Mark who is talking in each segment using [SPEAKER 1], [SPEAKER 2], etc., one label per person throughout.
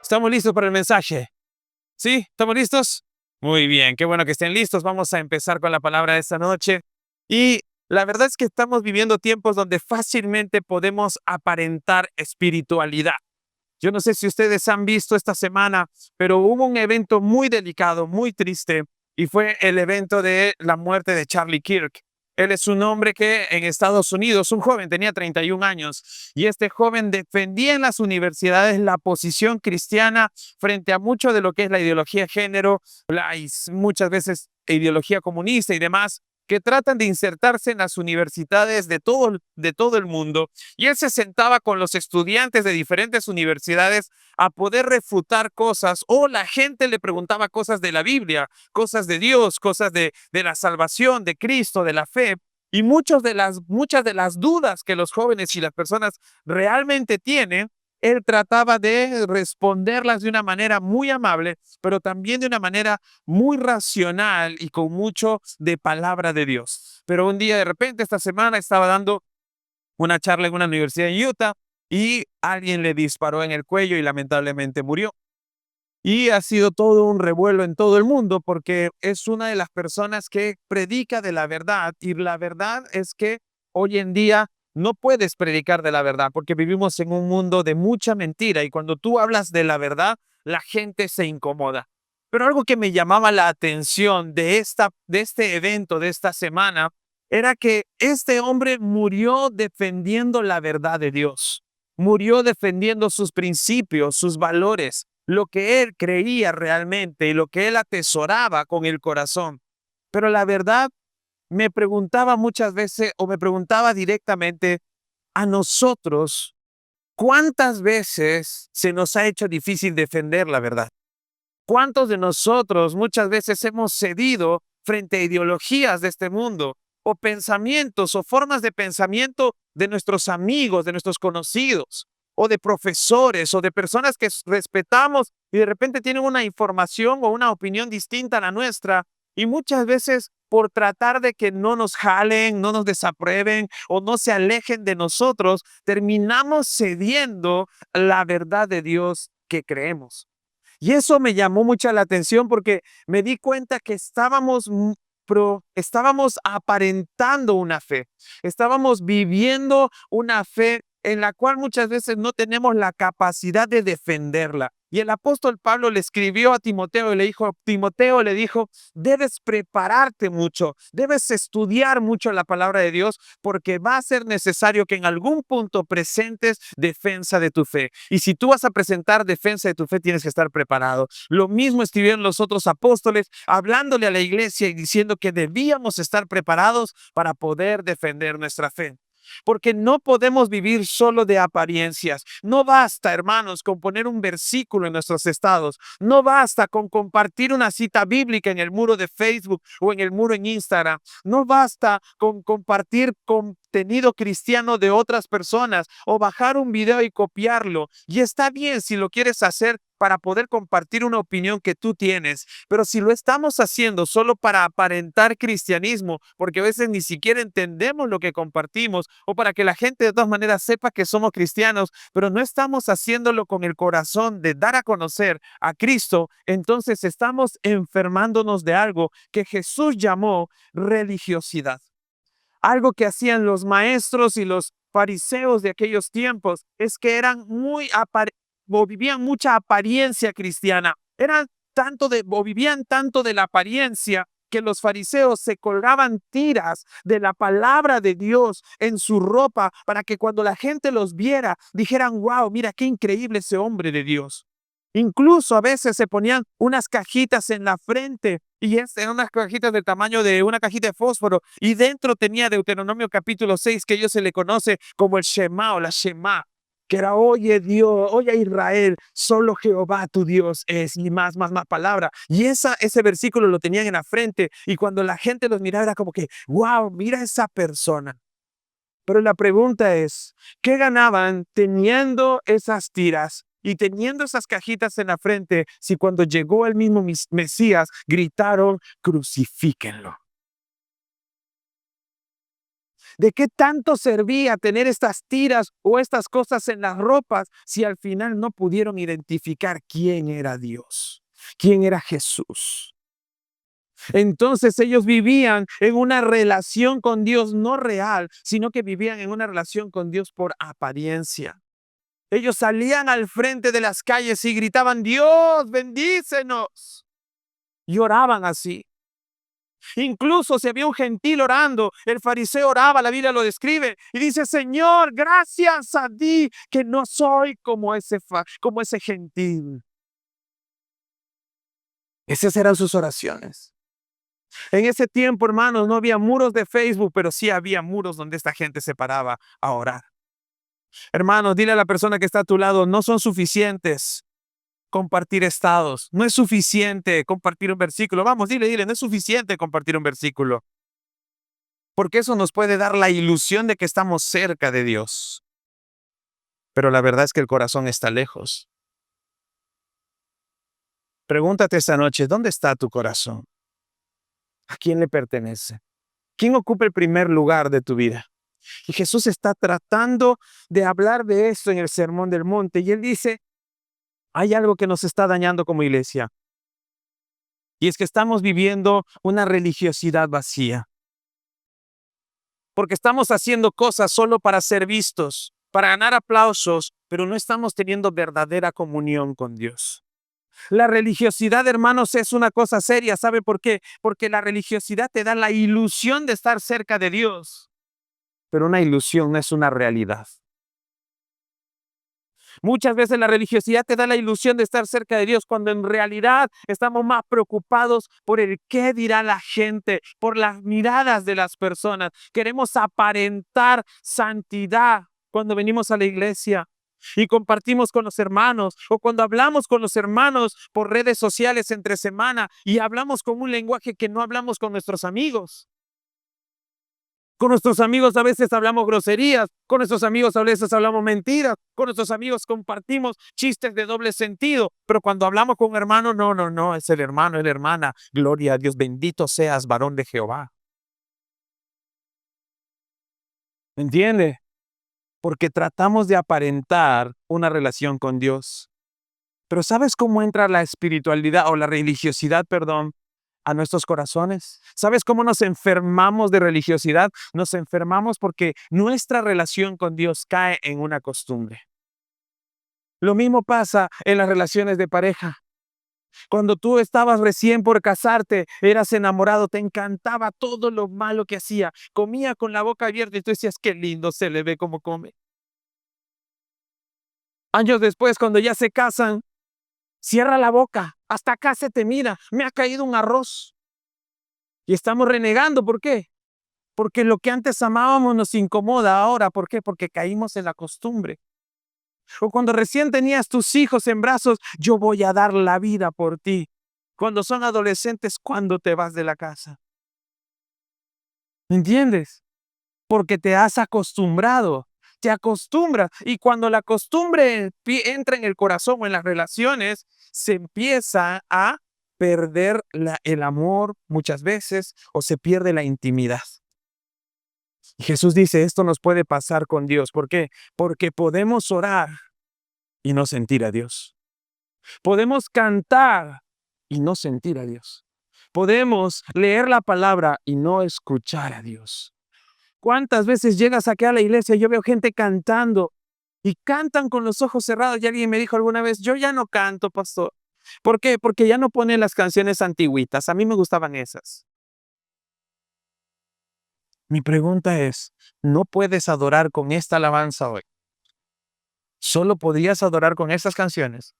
[SPEAKER 1] ¿Estamos listos para el mensaje? ¿Sí? ¿Estamos listos? Muy bien, qué bueno que estén listos. Vamos a empezar con la palabra de esta noche. Y la verdad es que estamos viviendo tiempos donde fácilmente podemos aparentar espiritualidad. Yo no sé si ustedes han visto esta semana, pero hubo un evento muy delicado, muy triste, y fue el evento de la muerte de Charlie Kirk. Él es un hombre que en Estados Unidos, un joven, tenía 31 años, y este joven defendía en las universidades la posición cristiana frente a mucho de lo que es la ideología de género, muchas veces ideología comunista y demás, que tratan de insertarse en las universidades de todo el mundo. Y él se sentaba con los estudiantes de diferentes universidades a poder refutar cosas, o la gente le preguntaba cosas de la Biblia, cosas de Dios, cosas de la salvación, de Cristo, de la fe. Y muchas de las dudas que los jóvenes y las personas realmente tienen, él trataba de responderlas de una manera muy amable, pero también de una manera muy racional y con mucho de palabra de Dios. Pero un día de repente, esta semana, estaba dando una charla en una universidad en Utah y alguien le disparó en el cuello y lamentablemente murió. Y ha sido todo un revuelo en todo el mundo porque es una de las personas que predica de la verdad, y la verdad es que hoy en día no puedes predicar de la verdad porque vivimos en un mundo de mucha mentira, y cuando tú hablas de la verdad, la gente se incomoda. Pero algo que me llamaba la atención de este evento, de esta semana, era que este hombre murió defendiendo la verdad de Dios. Murió defendiendo sus principios, sus valores, lo que él creía realmente y lo que él atesoraba con el corazón. Pero la verdad, me preguntaba muchas veces, o me preguntaba directamente a nosotros, ¿cuántas veces se nos ha hecho difícil defender la verdad? ¿Cuántos de nosotros muchas veces hemos cedido frente a ideologías de este mundo, o pensamientos o formas de pensamiento de nuestros amigos, de nuestros conocidos, o de profesores, o de personas que respetamos y de repente tienen una información o una opinión distinta a la nuestra? Y muchas veces, por tratar de que no nos jalen, no nos desaprueben o no se alejen de nosotros, terminamos cediendo la verdad de Dios que creemos. Y eso me llamó mucho la atención porque me di cuenta que estábamos aparentando una fe, estábamos viviendo una fe en la cual muchas veces no tenemos la capacidad de defenderla. Y el apóstol Pablo le escribió a Timoteo y Timoteo le dijo, debes prepararte mucho, debes estudiar mucho la palabra de Dios, porque va a ser necesario que en algún punto presentes defensa de tu fe. Y si tú vas a presentar defensa de tu fe, tienes que estar preparado. Lo mismo escribieron los otros apóstoles, hablándole a la iglesia y diciendo que debíamos estar preparados para poder defender nuestra fe. Porque no podemos vivir solo de apariencias. No basta, hermanos, con poner un versículo en nuestros estados. No basta con compartir una cita bíblica en el muro de Facebook o en el muro en Instagram. No basta con compartir contenido cristiano de otras personas o bajar un video y copiarlo. Y está bien si lo quieres hacer para poder compartir una opinión que tú tienes, pero si lo estamos haciendo solo para aparentar cristianismo, porque a veces ni siquiera entendemos lo que compartimos, o para que la gente de todas maneras sepa que somos cristianos, pero no estamos haciéndolo con el corazón de dar a conocer a Cristo, entonces estamos enfermándonos de algo que Jesús llamó religiosidad. Algo que hacían los maestros y los fariseos de aquellos tiempos es que eran o vivían mucha apariencia cristiana. O vivían tanto de la apariencia, que los fariseos se colgaban tiras de la palabra de Dios en su ropa para que cuando la gente los viera dijeran, wow, mira qué increíble ese hombre de Dios. Incluso a veces se ponían unas cajitas en la frente, y eran unas cajitas del tamaño de una cajita de fósforo, y dentro tenía Deuteronomio capítulo 6, que ellos se le conoce como el Shema o la Shema, que era, oye Dios, oye Israel, solo Jehová tu Dios es, y más palabra. Y ese versículo lo tenían en la frente, y cuando la gente los miraba era como que, wow, mira esa persona. Pero la pregunta es, ¿qué ganaban teniendo esas tiras y teniendo esas cajitas en la frente, si cuando llegó el mismo Mesías gritaron, crucifíquenlo? ¿De qué tanto servía tener estas tiras o estas cosas en las ropas si al final no pudieron identificar quién era Dios, quién era Jesús? Entonces ellos vivían en una relación con Dios no real, sino que vivían en una relación con Dios por apariencia. Ellos salían al frente de las calles y gritaban, Dios, bendícenos. Y oraban así. Incluso si había un gentil orando, el fariseo oraba, la Biblia lo describe y dice, Señor, gracias a ti que no soy como ese gentil. Esas eran sus oraciones. En ese tiempo, hermanos, no había muros de Facebook, pero sí había muros donde esta gente se paraba a orar. Hermanos, dile a la persona que está a tu lado, no son suficientes compartir estados. No es suficiente compartir un versículo. Vamos, dile, no es suficiente compartir un versículo. Porque eso nos puede dar la ilusión de que estamos cerca de Dios. Pero la verdad es que el corazón está lejos. Pregúntate esta noche, ¿dónde está tu corazón? ¿A quién le pertenece? ¿Quién ocupa el primer lugar de tu vida? Y Jesús está tratando de hablar de esto en el Sermón del Monte. Y Él dice, hay algo que nos está dañando como iglesia. Y es que estamos viviendo una religiosidad vacía. Porque estamos haciendo cosas solo para ser vistos, para ganar aplausos, pero no estamos teniendo verdadera comunión con Dios. La religiosidad, hermanos, es una cosa seria. ¿Sabe por qué? Porque la religiosidad te da la ilusión de estar cerca de Dios. Pero una ilusión no es una realidad. Muchas veces la religiosidad te da la ilusión de estar cerca de Dios, cuando en realidad estamos más preocupados por el qué dirá la gente, por las miradas de las personas. Queremos aparentar santidad cuando venimos a la iglesia y compartimos con los hermanos, o cuando hablamos con los hermanos por redes sociales entre semana y hablamos con un lenguaje que no hablamos con nuestros amigos. Con nuestros amigos a veces hablamos groserías, con nuestros amigos a veces hablamos mentiras, con nuestros amigos compartimos chistes de doble sentido, pero cuando hablamos con un hermano, no, es el hermano, es la hermana. Gloria a Dios, bendito seas, varón de Jehová. ¿Entiende? Porque tratamos de aparentar una relación con Dios. Pero ¿sabes cómo entra la espiritualidad o la religiosidad, perdón, a nuestros corazones? ¿Sabes cómo nos enfermamos de religiosidad? Nos enfermamos porque nuestra relación con Dios cae en una costumbre. Lo mismo pasa en las relaciones de pareja. Cuando tú estabas recién por casarte, eras enamorado, te encantaba todo lo malo que hacía. Comía con la boca abierta y tú decías, qué lindo se le ve como come. Años después, cuando ya se casan, cierra la boca, hasta acá se te mira, me ha caído un arroz. Y estamos renegando, ¿por qué? Porque lo que antes amábamos nos incomoda ahora. ¿Por qué? Porque caímos en la costumbre. O cuando recién tenías tus hijos en brazos, yo voy a dar la vida por ti. Cuando son adolescentes, ¿cuándo te vas de la casa? ¿Entiendes? Porque te has acostumbrado. Te acostumbras. Y cuando la costumbre entra en el corazón o en las relaciones, se empieza a perder el amor muchas veces, o se pierde la intimidad. Y Jesús dice, esto nos puede pasar con Dios. ¿Por qué? Porque podemos orar y no sentir a Dios. Podemos cantar y no sentir a Dios. Podemos leer la palabra y no escuchar a Dios. ¿Cuántas veces llegas aquí a la iglesia? Yo veo gente cantando y cantan con los ojos cerrados. Y alguien me dijo alguna vez, yo ya no canto, pastor. ¿Por qué? Porque ya no ponen las canciones antiguitas. A mí me gustaban esas. Mi pregunta es, ¿no puedes adorar con esta alabanza hoy? ¿Solo podrías adorar con estas canciones?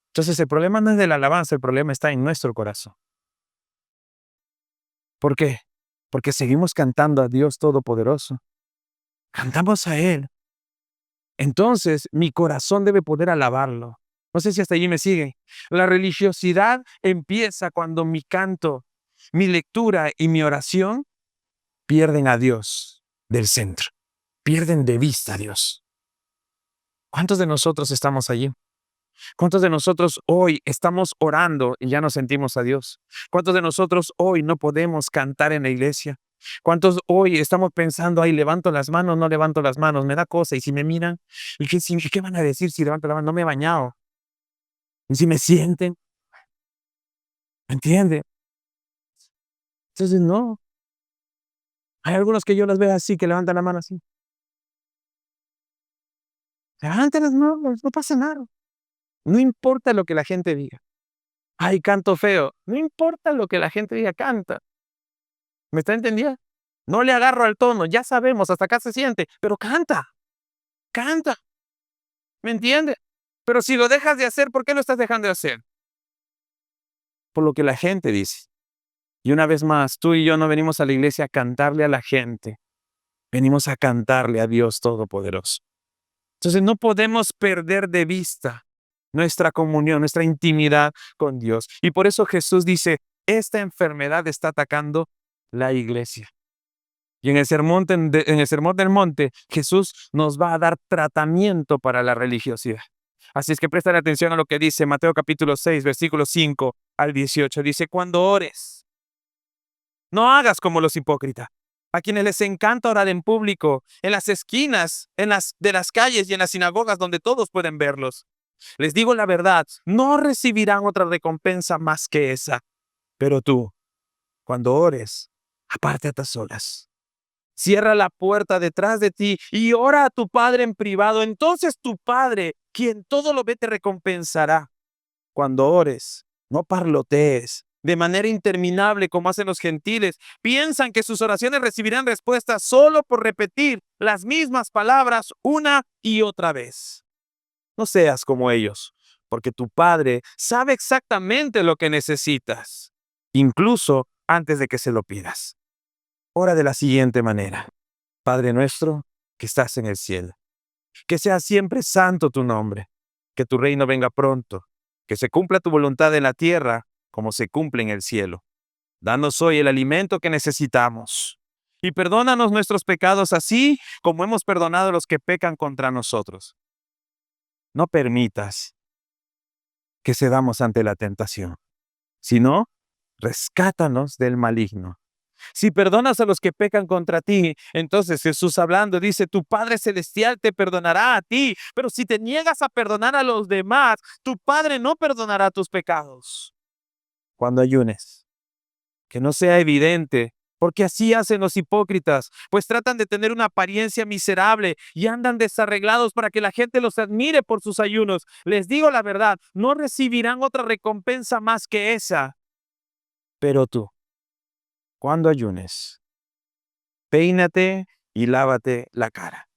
[SPEAKER 1] Entonces el problema no es de la alabanza, el problema está en nuestro corazón. ¿Por qué? Porque seguimos cantando a Dios Todopoderoso. Cantamos a Él. Entonces mi corazón debe poder alabarlo. No sé si hasta allí me siguen. La religiosidad empieza cuando mi canto, mi lectura y mi oración pierden a Dios del centro. Pierden de vista a Dios. ¿Cuántos de nosotros estamos allí? ¿Cuántos de nosotros hoy estamos orando y ya no sentimos a Dios? ¿Cuántos de nosotros hoy no podemos cantar en la iglesia? ¿Cuántos hoy estamos pensando, ay, levanto las manos, no levanto las manos, me da cosa? Y si me miran, ¿y qué van a decir si levanto la mano? No me he bañado. Y si me sienten, ¿me entiende? Entonces, no. Hay algunos que yo los veo así, que levantan la mano así. Levanten las manos, no pasa nada. No importa lo que la gente diga. Ay, canto feo. No importa lo que la gente diga, canta. ¿Me está entendiendo? No le agarro al tono, ya sabemos, hasta acá se siente, pero canta, canta, ¿me entiende? Pero si lo dejas de hacer, ¿por qué lo estás dejando de hacer? Por lo que la gente dice. Y una vez más, tú y yo no venimos a la iglesia a cantarle a la gente, venimos a cantarle a Dios Todopoderoso. Entonces no podemos perder de vista nuestra comunión, nuestra intimidad con Dios. Y por eso Jesús dice, esta enfermedad está atacando la iglesia. Y en el sermón del monte, Jesús nos va a dar tratamiento para la religiosidad. Así es que presten atención a lo que dice Mateo capítulo 6, versículos 5 al 18. Dice, cuando ores, no hagas como los hipócritas, a quienes les encanta orar en público, en las esquinas de las calles y en las sinagogas donde todos pueden verlos. Les digo la verdad, no recibirán otra recompensa más que esa. Pero tú, cuando ores, apártate a solas. Cierra la puerta detrás de ti y ora a tu Padre en privado. Entonces tu Padre, quien todo lo ve, te recompensará. Cuando ores, no parlotees de manera interminable como hacen los gentiles. Piensan que sus oraciones recibirán respuesta solo por repetir las mismas palabras una y otra vez. No seas como ellos, porque tu Padre sabe exactamente lo que necesitas, incluso antes de que se lo pidas. Ora de la siguiente manera. Padre nuestro que estás en el cielo, que sea siempre santo tu nombre, que tu reino venga pronto, que se cumpla tu voluntad en la tierra como se cumple en el cielo. Danos hoy el alimento que necesitamos y perdónanos nuestros pecados así como hemos perdonado a los que pecan contra nosotros. No permitas que cedamos ante la tentación, sino rescátanos del maligno. Si perdonas a los que pecan contra ti, entonces Jesús hablando dice, tu Padre Celestial te perdonará a ti. Pero si te niegas a perdonar a los demás, tu Padre no perdonará tus pecados. Cuando ayunes, que no sea evidente, porque así hacen los hipócritas, pues tratan de tener una apariencia miserable y andan desarreglados para que la gente los admire por sus ayunos. Les digo la verdad, no recibirán otra recompensa más que esa. Pero tú, cuando ayunes, peínate y lávate la cara.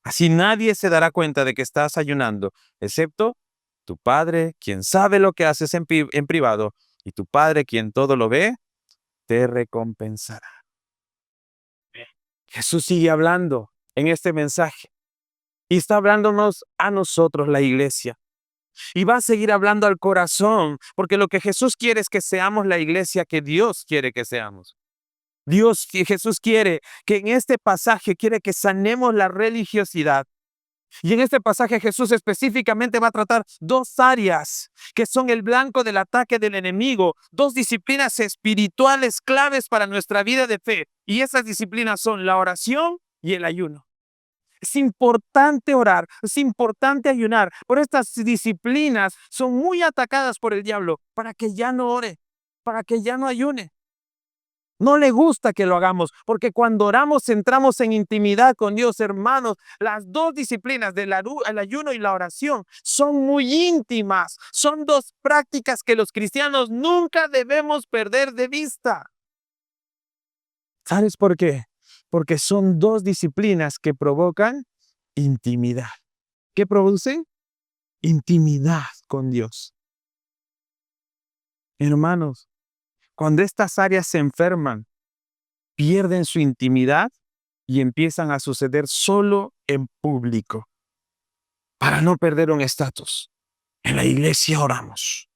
[SPEAKER 1] Así nadie se dará cuenta de que estás ayunando, excepto tu Padre, quien sabe lo que haces en privado, y tu Padre, quien todo lo ve, te recompensará. Jesús sigue hablando en este mensaje y está hablándonos a nosotros, la iglesia. Y va a seguir hablando al corazón, porque lo que Jesús quiere es que seamos la iglesia que Dios quiere que seamos. Jesús quiere que en este pasaje quiere que sanemos la religiosidad. Y en este pasaje Jesús específicamente va a tratar dos áreas que son el blanco del ataque del enemigo, dos disciplinas espirituales claves para nuestra vida de fe. Y esas disciplinas son la oración y el ayuno. Es importante orar, es importante ayunar, pero estas disciplinas son muy atacadas por el diablo para que ya no ore, para que ya no ayune. No le gusta que lo hagamos, porque cuando oramos entramos en intimidad con Dios, hermanos. Las dos disciplinas del ayuno y la oración son muy íntimas. Son dos prácticas que los cristianos nunca debemos perder de vista. ¿Sabes por qué? Porque son dos disciplinas que provocan intimidad. ¿Qué producen? Intimidad con Dios. Hermanos, cuando estas áreas se enferman, pierden su intimidad y empiezan a suceder solo en público. Para no perder un estatus. En la iglesia oramos.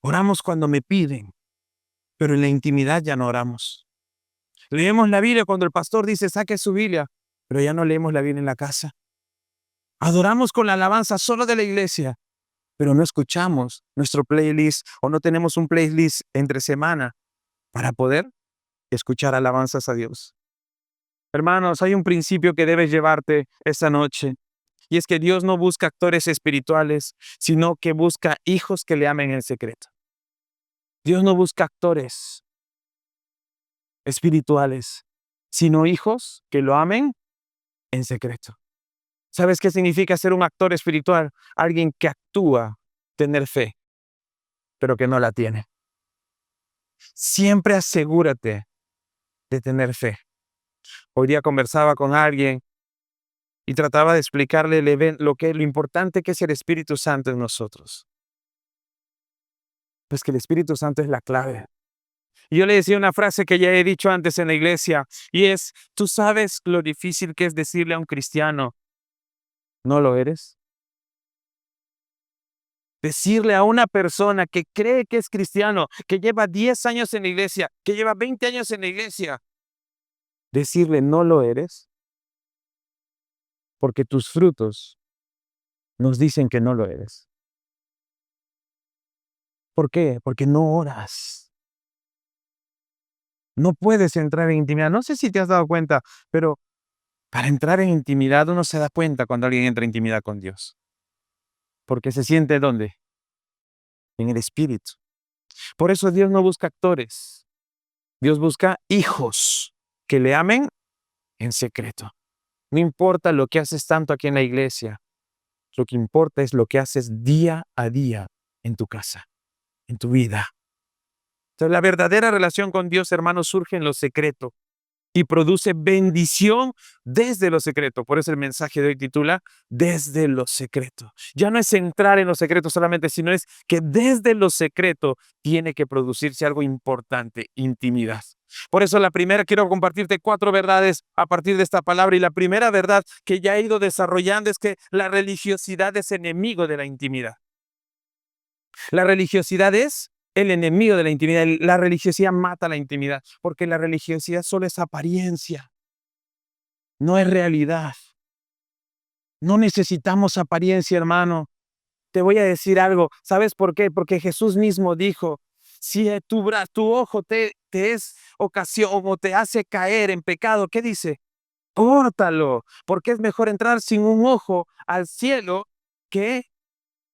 [SPEAKER 1] Oramos cuando me piden, pero en la intimidad ya no oramos. Leemos la Biblia cuando el pastor dice saque su Biblia, pero ya no leemos la Biblia en la casa. Adoramos con la alabanza solo de la iglesia, pero no escuchamos nuestro playlist o no tenemos un playlist entre semana para poder escuchar alabanzas a Dios. Hermanos, hay un principio que debes llevarte esta noche, y es que Dios no busca actores espirituales, sino que busca hijos que le amen en secreto. Dios no busca actores espirituales, sino hijos que lo amen en secreto. ¿Sabes qué significa ser un actor espiritual? Alguien que actúa tener fe, pero que no la tiene. Siempre asegúrate de tener fe. Hoy día conversaba con alguien y trataba de explicarle lo importante que es el Espíritu Santo en nosotros. Pues que el Espíritu Santo es la clave. Y yo le decía una frase que ya he dicho antes en la iglesia, y es: ¿tú sabes lo difícil que es decirle a un cristiano, no lo eres? Decirle a una persona que cree que es cristiano, que lleva 10 años en la iglesia, que lleva 20 años en la iglesia, decirle, no lo eres, porque tus frutos nos dicen que no lo eres. ¿Por qué? Porque no oras. No puedes entrar en intimidad. No sé si te has dado cuenta, pero para entrar en intimidad uno se da cuenta cuando alguien entra en intimidad con Dios. Porque se siente ¿dónde? En el Espíritu. Por eso Dios no busca actores. Dios busca hijos que le amen en secreto. No importa lo que haces tanto aquí en la iglesia. Lo que importa es lo que haces día a día en tu casa, en tu vida. Entonces, la verdadera relación con Dios, hermanos, surge en lo secreto y produce bendición desde lo secreto. Por eso el mensaje de hoy titula Desde lo secreto. Ya no es entrar en lo secreto solamente, sino es que desde lo secreto tiene que producirse algo importante, intimidad. Por eso la primera, quiero compartirte 4 verdades a partir de esta palabra. Y la primera verdad que ya he ido desarrollando es que la religiosidad es enemigo de la intimidad. La religiosidad es el enemigo de la intimidad. La religiosidad mata la intimidad, porque la religiosidad solo es apariencia, no es realidad. No necesitamos apariencia, hermano. Te voy a decir algo. ¿Sabes por qué? Porque Jesús mismo dijo, si tu ojo te es ocasión o te hace caer en pecado, ¿qué dice? Córtalo, porque es mejor entrar sin un ojo al cielo que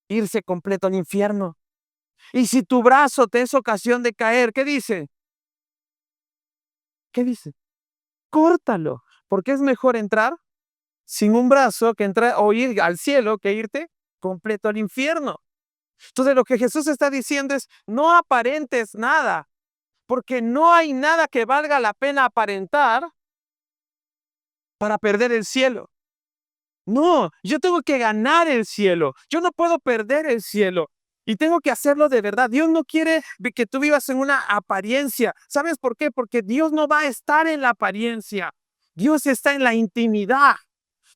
[SPEAKER 1] irse completo al infierno. Y si tu brazo te es ocasión de caer, ¿qué dice? ¿Qué dice? Córtalo, porque es mejor entrar sin un brazo que entrar o ir al cielo que irte completo al infierno. Entonces lo que Jesús está diciendo es, no aparentes nada, porque no hay nada que valga la pena aparentar para perder el cielo. No, yo tengo que ganar el cielo. Yo no puedo perder el cielo. Y tengo que hacerlo de verdad. Dios no quiere que tú vivas en una apariencia. ¿Sabes por qué? Porque Dios no va a estar en la apariencia. Dios está en la intimidad.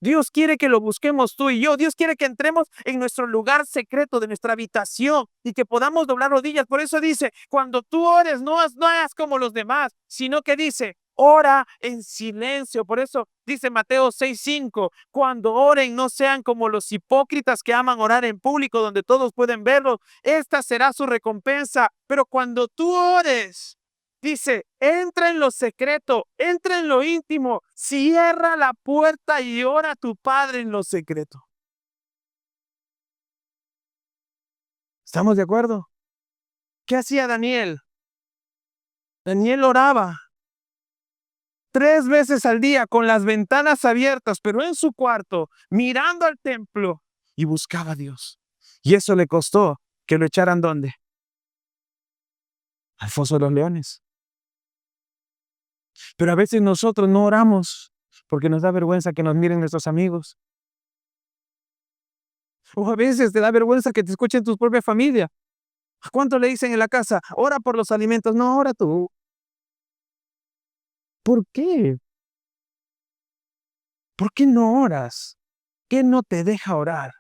[SPEAKER 1] Dios quiere que lo busquemos tú y yo. Dios quiere que entremos en nuestro lugar secreto de nuestra habitación y que podamos doblar rodillas. Por eso dice, cuando tú ores, no hagas como los demás, sino que dice, ora en silencio. Por eso dice Mateo 6:5, cuando oren no sean como los hipócritas que aman orar en público donde todos pueden verlo. Esta será su recompensa. Pero cuando tú ores, dice, entra en lo secreto, entra en lo íntimo, cierra la puerta y ora a tu Padre en lo secreto. ¿Estamos de acuerdo? ¿Qué hacía Daniel? Daniel oraba 3 veces al día con las ventanas abiertas, pero en su cuarto, mirando al templo y buscaba a Dios. Y eso le costó que lo echaran ¿dónde? Al foso de los leones. Pero a veces nosotros no oramos porque nos da vergüenza que nos miren nuestros amigos. O a veces te da vergüenza que te escuchen tu propia familia. ¿Cuánto le dicen en la casa? Ora por los alimentos. No, ora tú. ¿Por qué? ¿Por qué no oras? ¿Qué no te deja orar?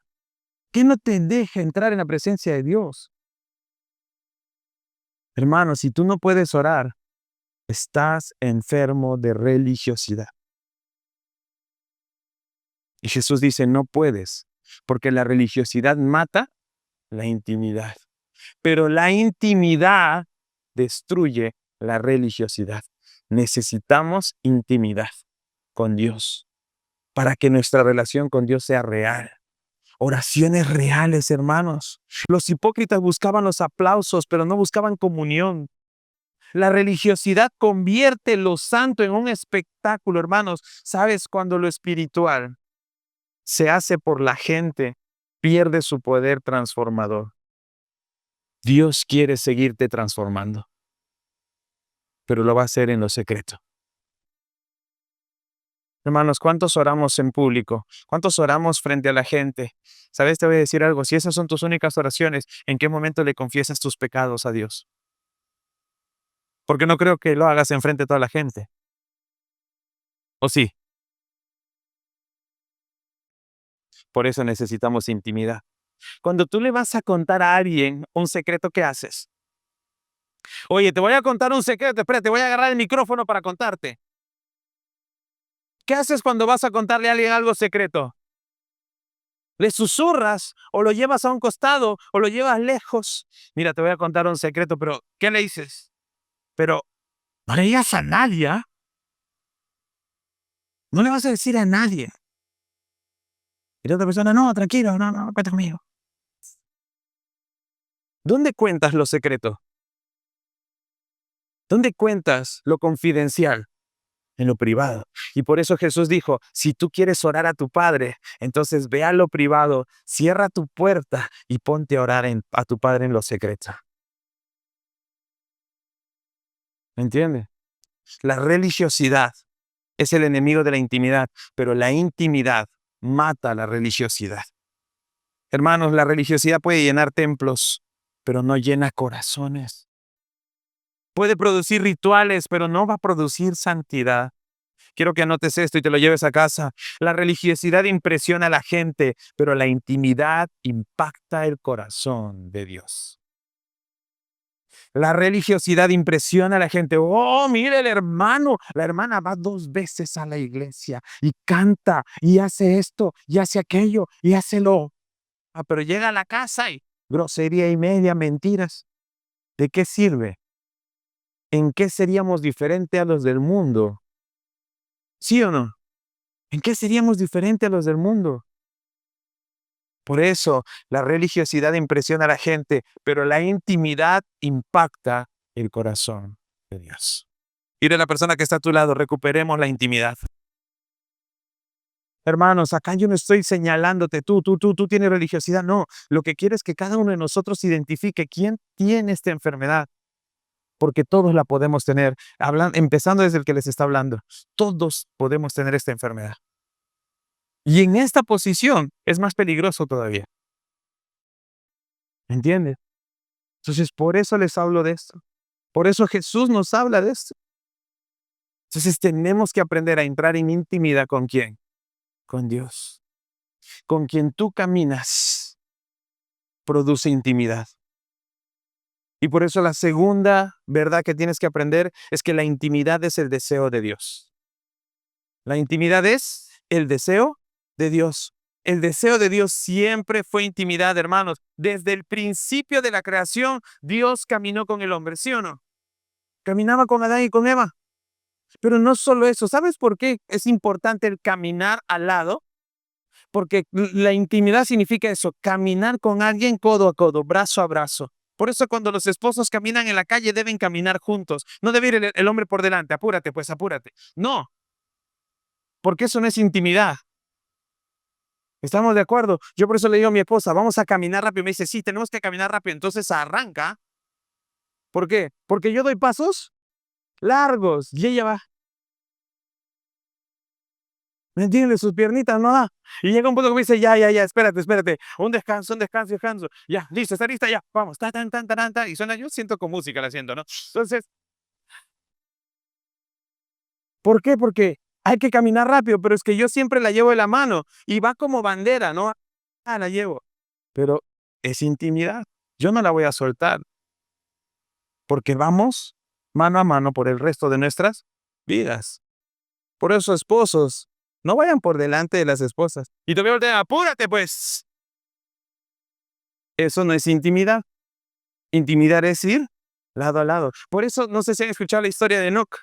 [SPEAKER 1] ¿Qué no te deja entrar en la presencia de Dios? Hermano, si tú no puedes orar, estás enfermo de religiosidad. Y Jesús dice, no puedes, porque la religiosidad mata la intimidad. Pero la intimidad destruye la religiosidad. Necesitamos intimidad con Dios para que nuestra relación con Dios sea real. Oraciones reales, hermanos. Los hipócritas buscaban los aplausos, pero no buscaban comunión. La religiosidad convierte lo santo en un espectáculo, hermanos. ¿Sabes? Cuando lo espiritual se hace por la gente, pierde su poder transformador. Dios quiere seguirte transformando, pero lo va a hacer en lo secreto. Hermanos, ¿cuántos oramos en público? ¿Cuántos oramos frente a la gente? ¿Sabes? Te voy a decir algo. Si esas son tus únicas oraciones, ¿en qué momento le confiesas tus pecados a Dios? Porque no creo que lo hagas enfrente de toda la gente. ¿O sí? Por eso necesitamos intimidad. Cuando tú le vas a contar a alguien un secreto, ¿qué haces? Oye, te voy a contar un secreto. Espera, te voy a agarrar el micrófono para contarte. ¿Qué haces cuando vas a contarle a alguien algo secreto? Le susurras o lo llevas a un costado o lo llevas lejos. Mira, te voy a contar un secreto, pero ¿qué le dices? Pero no le digas a nadie, ¿ah? No le vas a decir a nadie. Y la otra persona, no, tranquilo, no, cuenta conmigo. ¿Dónde cuentas lo secreto? ¿Dónde cuentas lo confidencial? En lo privado. Y por eso Jesús dijo, si tú quieres orar a tu Padre, entonces ve a lo privado, cierra tu puerta y ponte a orar a tu Padre en lo secreto. ¿Me entiendes? La religiosidad es el enemigo de la intimidad, pero la intimidad mata la religiosidad. Hermanos, la religiosidad puede llenar templos, pero no llena corazones. Puede producir rituales, pero no va a producir santidad. Quiero que anotes esto y te lo lleves a casa. La religiosidad impresiona a la gente, pero la intimidad impacta el corazón de Dios. La religiosidad impresiona a la gente. Oh, mire el hermano. La hermana va 2 veces a la iglesia y canta y hace esto y hace aquello y hace lo. Pero llega a la casa y grosería y media, mentiras. ¿De qué sirve? ¿En qué seríamos diferentes a los del mundo? ¿Sí o no? ¿En qué seríamos diferentes a los del mundo? Por eso la religiosidad impresiona a la gente, pero la intimidad impacta el corazón de Dios. Dile a la persona que está a tu lado, recuperemos la intimidad. Hermanos, acá yo no estoy señalándote, tú tienes religiosidad. No, lo que quiero es que cada uno de nosotros identifique quién tiene esta enfermedad, porque todos la podemos tener. Empezando desde el que les está hablando, todos podemos tener esta enfermedad. Y en esta posición es más peligroso todavía. ¿Entiendes? Entonces, por eso les hablo de esto. Por eso Jesús nos habla de esto. Entonces, tenemos que aprender a entrar en intimidad ¿con quién? Con Dios. Con quien tú caminas, produce intimidad. Y por eso la segunda verdad que tienes que aprender es que la intimidad es el deseo de Dios. La intimidad es el deseo de Dios. El deseo de Dios siempre fue intimidad, hermanos. Desde el principio de la creación, Dios caminó con el hombre, ¿sí o no? Caminaba con Adán y con Eva. Pero no solo eso, ¿sabes por qué es importante el caminar al lado? Porque la intimidad significa eso, caminar con alguien codo a codo, brazo a brazo. Por eso cuando los esposos caminan en la calle deben caminar juntos. No debe ir el hombre por delante, apúrate, pues apúrate. No, porque eso no es intimidad. ¿Estamos de acuerdo? Yo por eso le digo a mi esposa, vamos a caminar rápido. Me dice, sí, tenemos que caminar rápido. Entonces arranca. ¿Por qué? Porque yo doy pasos largos y ella va. ¿Me entiendes? Sus piernitas no da. Y llega un punto que me dice, ya, espérate. Un descanso. Ya, listo, está lista, ya, vamos. Ta. Y suena, yo siento con música la siento, ¿no? Entonces, ¿por qué? Porque hay que caminar rápido, pero es que yo siempre la llevo de la mano y va como bandera, ¿no? La llevo. Pero es intimidad. Yo no la voy a soltar porque vamos mano a mano por el resto de nuestras vidas. Por eso, esposos, no vayan por delante de las esposas. Y te veo, apúrate, pues. Eso no es intimidad. Intimidad es ir lado a lado. Por eso, no sé si han escuchado la historia de Enoch.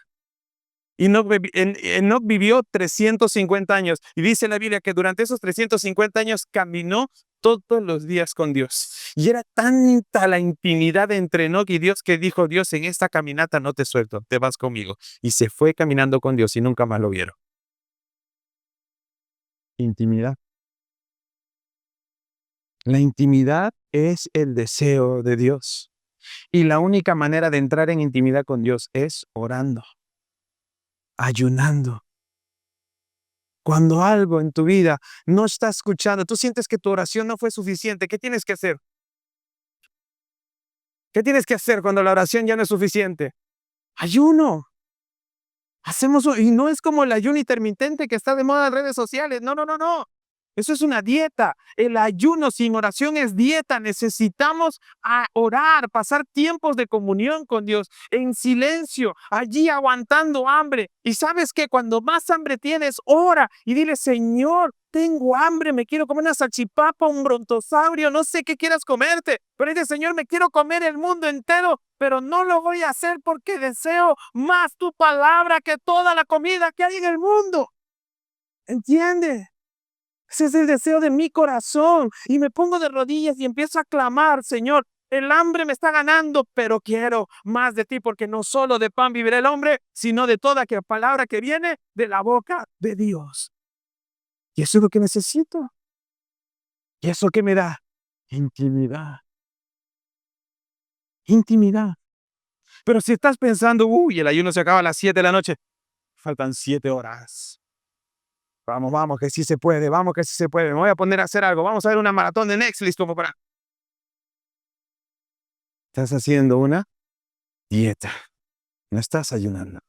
[SPEAKER 1] Enoc vivió 350 años y dice la Biblia que durante esos 350 años caminó todos los días con Dios. Y era tanta la intimidad entre Enoc y Dios que dijo Dios, en esta caminata no te suelto, te vas conmigo. Y se fue caminando con Dios y nunca más lo vieron. Intimidad. La intimidad es el deseo de Dios. Y la única manera de entrar en intimidad con Dios es orando, ayunando. Cuando algo en tu vida no está escuchando, tú sientes que tu oración no fue suficiente, ¿qué tienes que hacer? ¿Qué tienes que hacer cuando la oración ya no es suficiente? Ayuno. Y no es como el ayuno intermitente que está de moda en redes sociales. No, no, no, no. Eso es una dieta. El ayuno sin oración es dieta. Necesitamos orar, pasar tiempos de comunión con Dios, en silencio, allí aguantando hambre. Y sabes que cuando más hambre tienes, ora y dile, Señor, tengo hambre, me quiero comer una salchipapa, un brontosaurio, no sé qué quieras comerte. Pero dice, Señor, me quiero comer el mundo entero, pero no lo voy a hacer porque deseo más tu palabra que toda la comida que hay en el mundo. ¿Entiende? Ese es el deseo de mi corazón. Y me pongo de rodillas y empiezo a clamar, Señor, el hambre me está ganando, pero quiero más de ti, porque no solo de pan vivirá el hombre, sino de toda aquella palabra que viene de la boca de Dios. Y eso es lo que necesito. ¿Y eso qué me da? Intimidad. Intimidad. Pero si estás pensando, uy, el ayuno se acaba a las 7 de la noche, faltan 7 horas. Vamos, vamos, que sí se puede, vamos, que sí se puede. Me voy a poner a hacer algo. Vamos a ver una maratón de Netflix como para... Estás haciendo una dieta. No estás ayunando.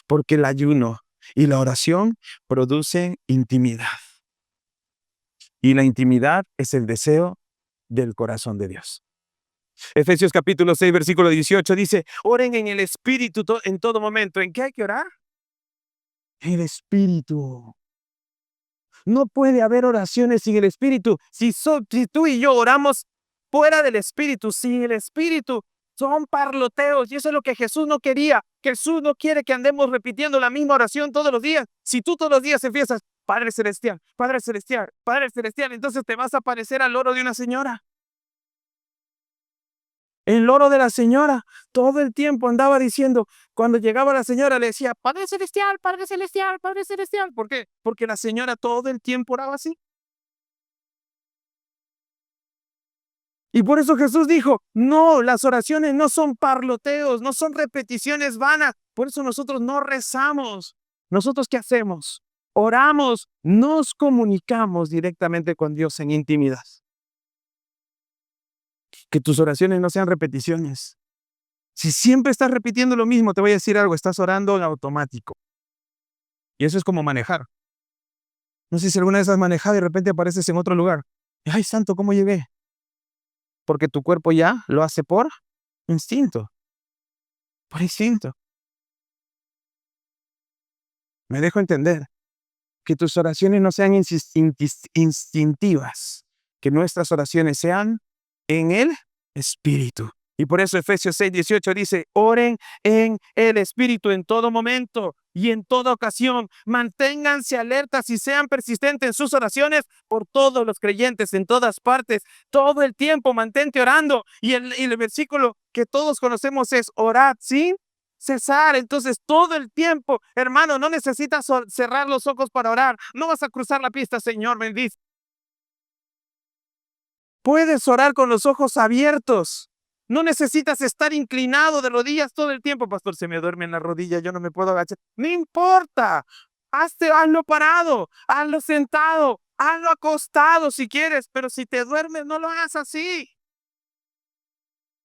[SPEAKER 1] Porque el ayuno y la oración producen intimidad. Y la intimidad es el deseo del corazón de Dios. Efesios capítulo 6, versículo 18 dice, oren en el Espíritu en todo momento. ¿En qué hay que orar? En el Espíritu. No puede haber oraciones sin el Espíritu. Si tú y yo oramos fuera del Espíritu, sin el Espíritu, son parloteos. Y eso es lo que Jesús no quería. Jesús no quiere que andemos repitiendo la misma oración todos los días. Si tú todos los días empiezas, Padre Celestial, Padre Celestial, Padre Celestial, entonces te vas a parecer al loro de una señora. El loro de la señora todo el tiempo andaba diciendo, cuando llegaba la señora le decía, Padre Celestial, Padre Celestial, Padre Celestial. ¿Por qué? Porque la señora todo el tiempo oraba así. Y por eso Jesús dijo, no, las oraciones no son parloteos, no son repeticiones vanas. Por eso nosotros no rezamos. ¿Nosotros qué hacemos? Oramos, nos comunicamos directamente con Dios en intimidad. Que tus oraciones no sean repeticiones. Si siempre estás repitiendo lo mismo, te voy a decir algo, estás orando en automático. Y eso es como manejar. No sé si alguna vez has manejado y de repente apareces en otro lugar. Ay, santo, ¿cómo llegué? Porque tu cuerpo ya lo hace por instinto. Por instinto. Me dejo entender. Que tus oraciones no sean instintivas. Que nuestras oraciones sean en el Espíritu. Y por eso Efesios 6:18 dice, oren en el Espíritu en todo momento y en toda ocasión. Manténganse alertas y sean persistentes en sus oraciones por todos los creyentes en todas partes. Todo el tiempo mantente orando. Y el versículo que todos conocemos es orad sin cesar. Entonces todo el tiempo, hermano, no necesitas cerrar los ojos para orar. No vas a cruzar la pista, Señor, bendice. Puedes orar con los ojos abiertos. No necesitas estar inclinado de rodillas todo el tiempo. Pastor, se me duerme en la rodilla, yo no me puedo agachar. No importa. Hazlo parado, hazlo sentado, hazlo acostado si quieres, pero si te duermes, no lo hagas así.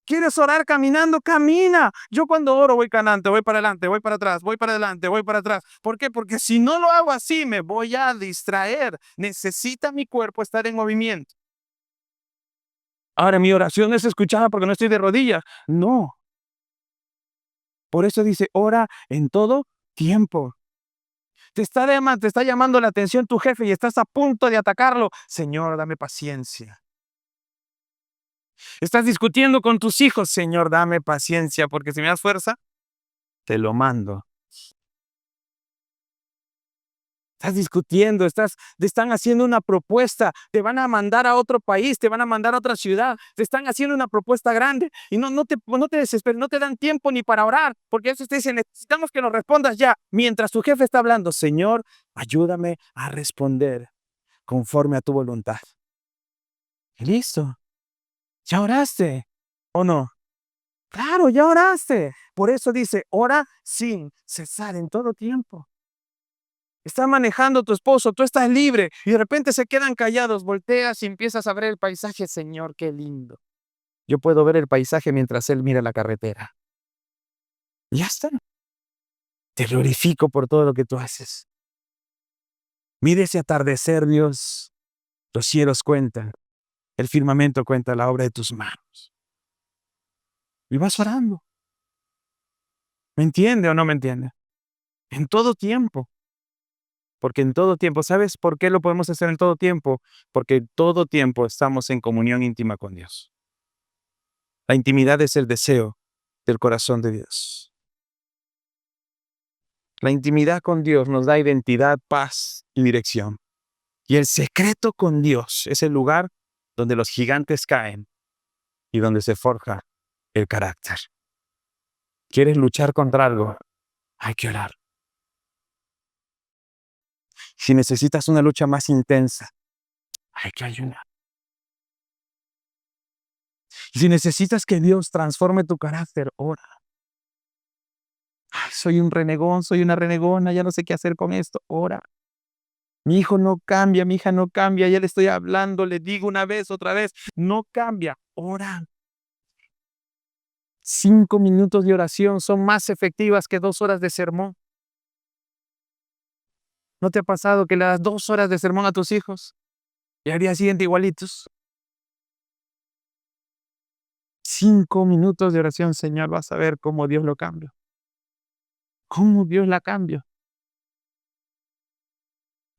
[SPEAKER 1] ¿Quieres orar caminando? Camina. Yo cuando oro voy caminando, voy para adelante, voy para atrás, voy para adelante, voy para atrás. ¿Por qué? Porque si no lo hago así, me voy a distraer. Necesita mi cuerpo estar en movimiento. Ahora, mi oración es escuchada porque no estoy de rodillas. No. Por eso dice, ora en todo tiempo. Te está llamando la atención tu jefe y estás a punto de atacarlo. Señor, dame paciencia. Estás discutiendo con tus hijos. Señor, dame paciencia, porque si me das fuerza, te lo mando. Estás discutiendo, te están haciendo una propuesta, te van a mandar a otro país, te van a mandar a otra ciudad, te están haciendo una propuesta grande y no te desesperes, no te dan tiempo ni para orar, porque eso te dicen, necesitamos que nos respondas ya, mientras tu jefe está hablando, Señor, ayúdame a responder conforme a tu voluntad. Y listo, ya oraste, ¿o no? Claro, ya oraste. Por eso dice, ora sin cesar en todo tiempo. Está manejando tu esposo, tú estás libre y de repente se quedan callados, volteas y empiezas a ver el paisaje. Señor, qué lindo. Yo puedo ver el paisaje mientras él mira la carretera. Y ya está. Te glorifico por todo lo que tú haces. Mire ese atardecer, Dios. Los cielos cuentan, el firmamento cuenta la obra de tus manos. Y vas orando. ¿Me entiende o no me entiende? En todo tiempo. Porque en todo tiempo, ¿sabes por qué lo podemos hacer en todo tiempo? Porque en todo tiempo estamos en comunión íntima con Dios. La intimidad es el deseo del corazón de Dios. La intimidad con Dios nos da identidad, paz y dirección. Y el secreto con Dios es el lugar donde los gigantes caen y donde se forja el carácter. ¿Quieres luchar contra algo? Hay que orar. Si necesitas una lucha más intensa, hay que ayunar. Y si necesitas que Dios transforme tu carácter, ora. Ay, soy un renegón, soy una renegona, ya no sé qué hacer con esto, ora. Mi hijo no cambia, mi hija no cambia, ya le estoy hablando, le digo una vez, otra vez, no cambia, ora. 5 minutos de oración son más efectivas que 2 horas de sermón. ¿No te ha pasado que le das 2 horas de sermón a tus hijos y al día siguiente igualitos? 5 minutos de oración, Señor, vas a ver cómo Dios lo cambia. Cómo Dios la cambia.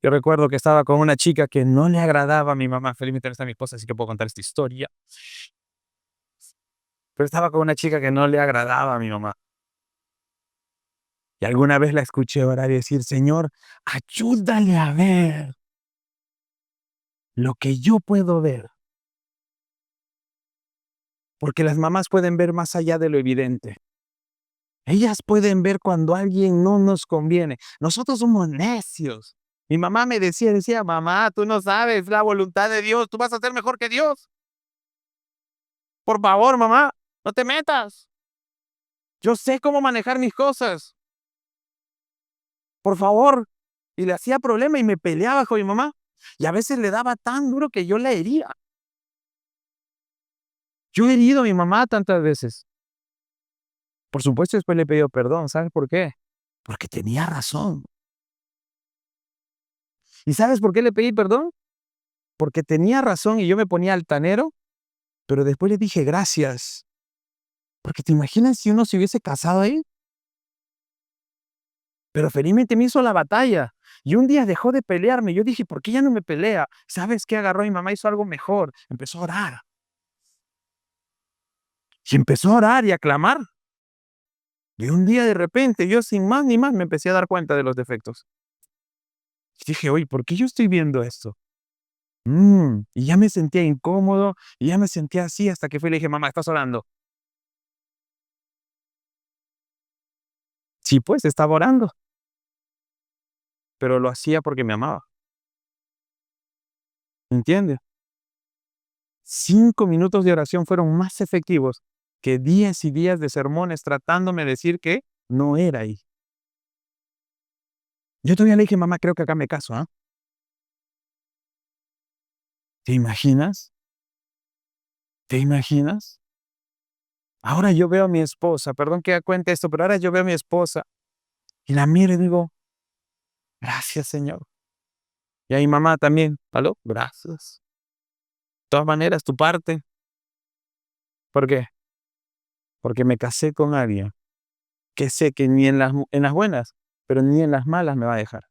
[SPEAKER 1] Yo recuerdo que estaba con una chica que no le agradaba a mi mamá. Felizmente no está mi esposa, así que puedo contar esta historia. Pero estaba con una chica que no le agradaba a mi mamá. Y alguna vez la escuché orar y decir, Señor, ayúdale a ver lo que yo puedo ver. Porque las mamás pueden ver más allá de lo evidente. Ellas pueden ver cuando alguien no nos conviene. Nosotros somos necios. Mi mamá me decía, mamá, tú no sabes la voluntad de Dios, tú vas a ser mejor que Dios. Por favor, mamá, no te metas. Yo sé cómo manejar mis cosas. Por favor. Y le hacía problema y me peleaba con mi mamá. Y a veces le daba tan duro que yo la hería. Yo he herido a mi mamá tantas veces. Por supuesto, después le he pedido perdón. ¿Sabes por qué? Porque tenía razón. ¿Y sabes por qué le pedí perdón? Porque tenía razón y yo me ponía altanero, pero después le dije gracias. Porque te imaginas si uno se hubiese casado ahí. Pero felizmente me hizo la batalla. Y un día dejó de pelearme. Yo dije, ¿por qué ya no me pelea? ¿Sabes qué agarró? Mi mamá hizo algo mejor. Empezó a orar. Y empezó a orar y a clamar. Y un día de repente, yo sin más ni más me empecé a dar cuenta de los defectos. Y dije, oye, ¿por qué yo estoy viendo esto? Y ya me sentía incómodo, y ya me sentía así hasta que fui y le dije, mamá, ¿estás orando? Sí, pues, estaba orando, pero lo hacía porque me amaba, ¿entiendes? 5 minutos de oración fueron más efectivos que días y días de sermones tratándome de decir que no era ahí. Yo todavía le dije, mamá, creo que acá me caso, ¿ah? ¿Te imaginas? ¿Te imaginas? Ahora yo veo a mi esposa, perdón que cuente esto, pero ahora yo veo a mi esposa y la miro y digo, gracias, Señor. Y a mi mamá también, ¿aló? Gracias. De todas maneras, tu parte. ¿Por qué? Porque me casé con alguien que sé que ni en las buenas, pero ni en las malas me va a dejar.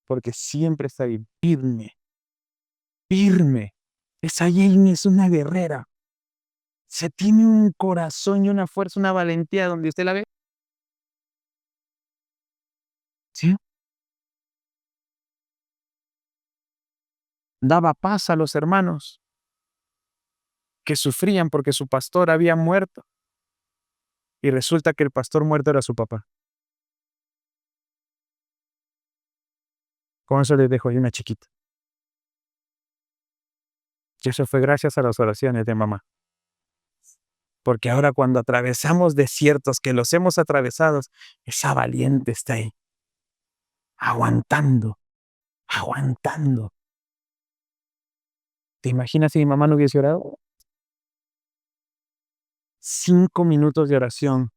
[SPEAKER 1] Porque siempre está ahí, firme, firme. Esa Jamie es una guerrera. Se tiene un corazón y una fuerza, una valentía donde usted la ve. ¿Sí? daba paz a los hermanos que sufrían porque su pastor había muerto. Y resulta que el pastor muerto era su papá. Con eso les dejo ahí una chiquita. Y eso fue gracias a las oraciones de mamá. Porque ahora cuando atravesamos desiertos, que los hemos atravesado, esa valiente está ahí, aguantando, aguantando. ¿Te imaginas si mi mamá no hubiese orado? 5 minutos de oración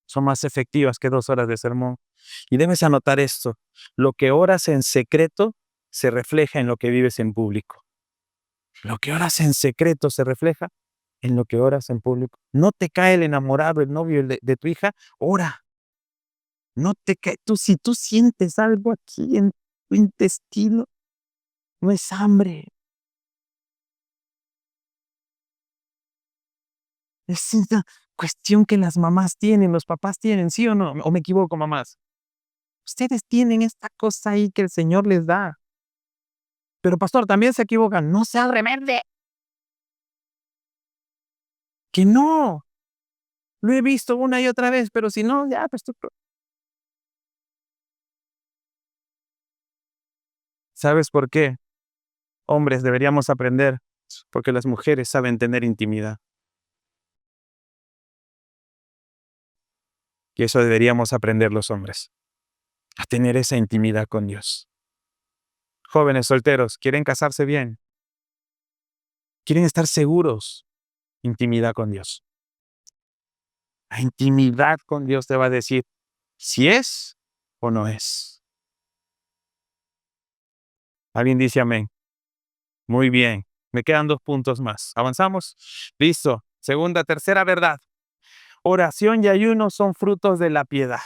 [SPEAKER 1] son más efectivas que 2 horas de sermón. Y debes anotar esto: lo que oras en secreto se refleja en lo que vives en público. Lo que oras en secreto se refleja en lo que oras en público. No te cae el enamorado, el novio de tu hija, ora. No te cae. Si tú sientes algo aquí en tu intestino, no es hambre. Es una cuestión que las mamás tienen, los papás tienen, ¿sí o no? ¿O me equivoco, mamás? Ustedes tienen esta cosa ahí que el Señor les da. Pero pastor, también se equivocan. No sean rebelde. Que no. Lo he visto una y otra vez, pero si no, ya, pues tú. ¿Sabes por qué? Hombres, deberíamos aprender, porque las mujeres saben tener intimidad. Y eso deberíamos aprender los hombres, a tener esa intimidad con Dios. Jóvenes solteros, ¿quieren casarse bien? ¿Quieren estar seguros? Intimidad con Dios. La intimidad con Dios te va a decir si es o no es. ¿Alguien dice amén? Muy bien. Me quedan 2 puntos más. ¿Avanzamos? Listo. Segunda, tercera verdad. Oración y ayuno son frutos de la piedad.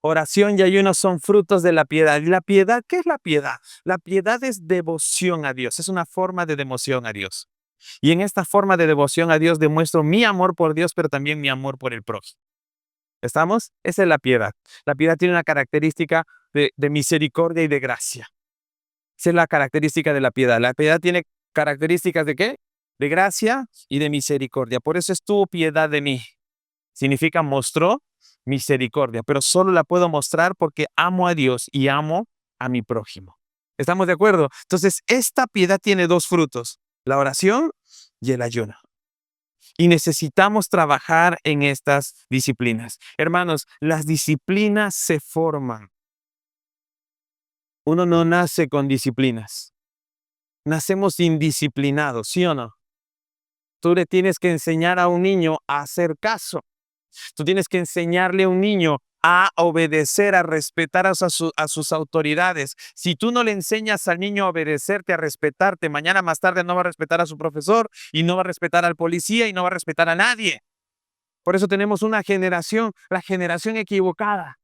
[SPEAKER 1] Oración y ayuno son frutos de la piedad. ¿Y la piedad? ¿Qué es la piedad? La piedad es devoción a Dios. Es una forma de devoción a Dios. Y en esta forma de devoción a Dios demuestro mi amor por Dios, pero también mi amor por el prójimo. ¿Estamos? Esa es la piedad. La piedad tiene una característica de misericordia y de gracia. Esa es la característica de la piedad. La piedad tiene características ¿de qué? De gracia y de misericordia. Por eso estuvo piedad de mí. Significa mostró misericordia, pero solo la puedo mostrar porque amo a Dios y amo a mi prójimo. ¿Estamos de acuerdo? Entonces, esta piedad tiene 2 frutos: la oración y el ayuno. Y necesitamos trabajar en estas disciplinas. Hermanos, las disciplinas se forman. Uno no nace con disciplinas. Nacemos indisciplinados, ¿sí o no? Tú le tienes que enseñar a un niño a hacer caso. Tú tienes que enseñarle a un niño a obedecer, a respetar a sus autoridades. Si tú no le enseñas al niño a obedecerte, a respetarte, mañana más tarde no va a respetar a su profesor y no va a respetar al policía y no va a respetar a nadie. Por eso tenemos una generación, la generación equivocada.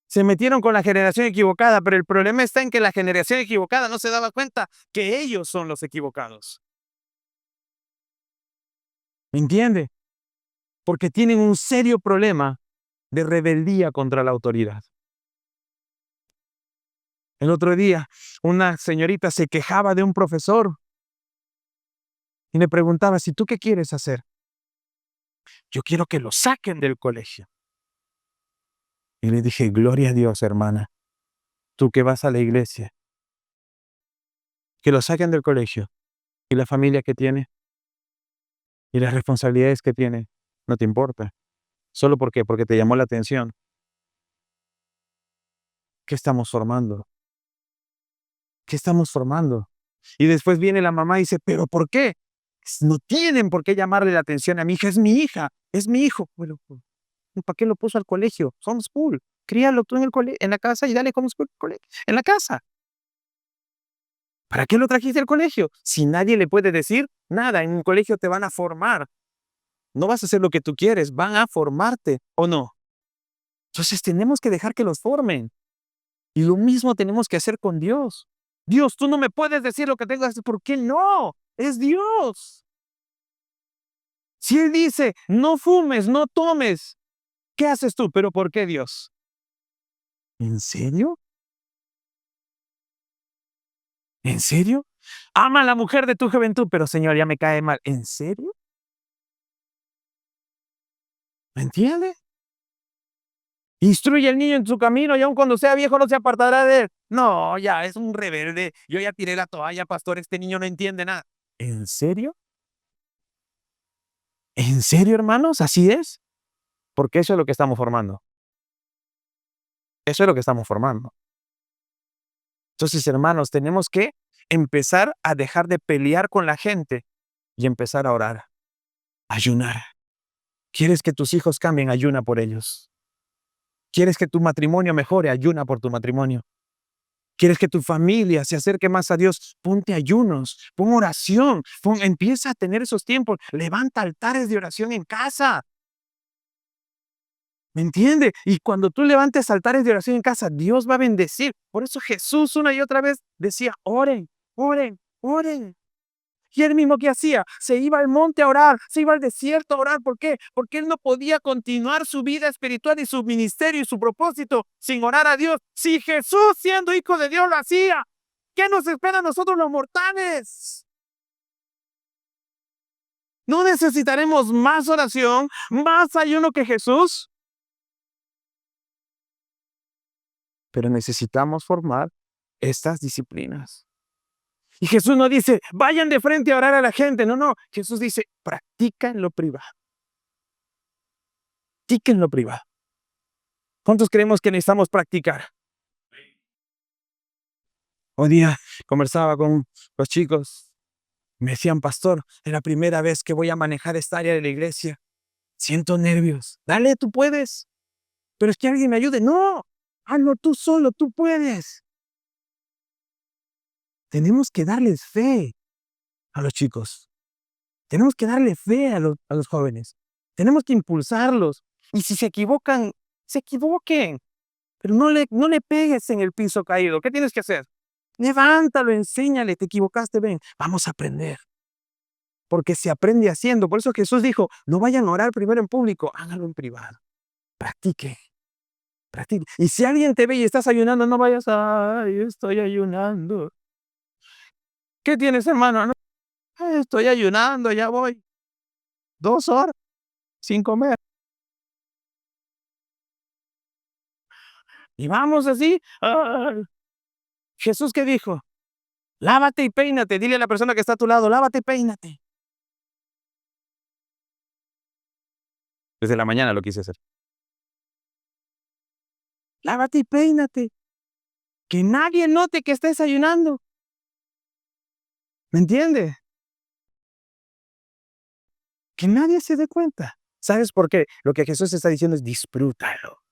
[SPEAKER 1] Se metieron con la generación equivocada, pero el problema está en que la generación equivocada no se daba cuenta que ellos son los equivocados. ¿Me entiende? Porque tienen un serio problema de rebeldía contra la autoridad. El otro día, una señorita se quejaba de un profesor y le preguntaba, ¿si tú qué quieres hacer? Yo quiero que lo saquen del colegio. Y le dije, gloria a Dios, hermana, tú que vas a la iglesia, que lo saquen del colegio. ¿Y la familia que tiene? ¿Y las responsabilidades que tiene? No te importa. ¿Solo por qué? Porque te llamó la atención. ¿Qué estamos formando? ¿Qué estamos formando? Y después viene la mamá y dice, ¿pero por qué? No tienen por qué llamarle la atención a mi hija, es mi hija, es mi hijo. Bueno, ¿para qué lo puso al colegio? Homeschool. Críalo tú en la casa y dale homeschool en la casa. ¿Para qué lo trajiste al colegio? Si nadie le puede decir nada, en un colegio te van a formar. No vas a hacer lo que tú quieres, van a formarte, ¿o no? Entonces tenemos que dejar que los formen. Y lo mismo tenemos que hacer con Dios. Dios, tú no me puedes decir lo que tengo que hacer. ¿Por qué no? Es Dios. Si Él dice, no fumes, no tomes, ¿qué haces tú? ¿Pero por qué, Dios? ¿En serio? ¿En serio? Ama a la mujer de tu juventud, pero Señor, ya me cae mal. ¿En serio? ¿Me entiende? Instruye al niño en su camino y aun cuando sea viejo no se apartará de él. No, ya es un rebelde. Yo ya tiré la toalla, pastor. Este niño no entiende nada. ¿En serio? ¿En serio, hermanos? ¿Así es? Porque eso es lo que estamos formando. Eso es lo que estamos formando. Entonces, hermanos, tenemos que empezar a dejar de pelear con la gente y empezar a orar, ayunar. ¿Quieres que tus hijos cambien? Ayuna por ellos. ¿Quieres que tu matrimonio mejore? Ayuna por tu matrimonio. ¿Quieres que tu familia se acerque más a Dios? Ponte ayunos, pon oración, empieza a tener esos tiempos. Levanta altares de oración en casa. ¿Me entiende? Y cuando tú levantes altares de oración en casa, Dios va a bendecir. Por eso Jesús una y otra vez decía, oren, oren, oren. Y él mismo, ¿qué hacía? Se iba al monte a orar, se iba al desierto a orar. ¿Por qué? Porque él no podía continuar su vida espiritual y su ministerio y su propósito sin orar a Dios. Si Jesús, siendo hijo de Dios, lo hacía, ¿qué nos espera a nosotros los mortales? ¿No necesitaremos más oración, más ayuno que Jesús? Pero necesitamos formar estas disciplinas. Y Jesús no dice, vayan de frente a orar a la gente. No, no. Jesús dice, practica en lo privado. Practica en lo privado. ¿Cuántos creemos que necesitamos practicar? Un día conversaba con los chicos. Me decían, pastor, es la primera vez que voy a manejar esta área de la iglesia. Siento nervios. Dale, tú puedes. Pero es que alguien me ayude. No, hazlo tú solo, tú puedes. Tenemos que darles fe a los chicos. Tenemos que darle fe a los jóvenes. Tenemos que impulsarlos. Y si se equivocan, se equivoquen. Pero no le pegues en el piso caído. ¿Qué tienes que hacer? Levántalo, enséñale, te equivocaste, ven. Vamos a aprender. Porque se aprende haciendo. Por eso Jesús dijo, no vayan a orar primero en público, háganlo en privado. Practique, practique. Y si alguien te ve y estás ayunando, no vayas, ay, estoy ayunando. ¿Qué tienes, hermano? No, estoy ayunando, ya voy 2 horas sin comer. Y vamos así. Ay. Jesús, ¿qué dijo? Lávate y peínate. Dile a la persona que está a tu lado, lávate y peínate. Desde la mañana lo quise hacer. Lávate y peínate. Que nadie note que estés ayunando. ¿Me entiende? Que nadie se dé cuenta. ¿Sabes por qué? Lo que Jesús está diciendo es disfrútalo.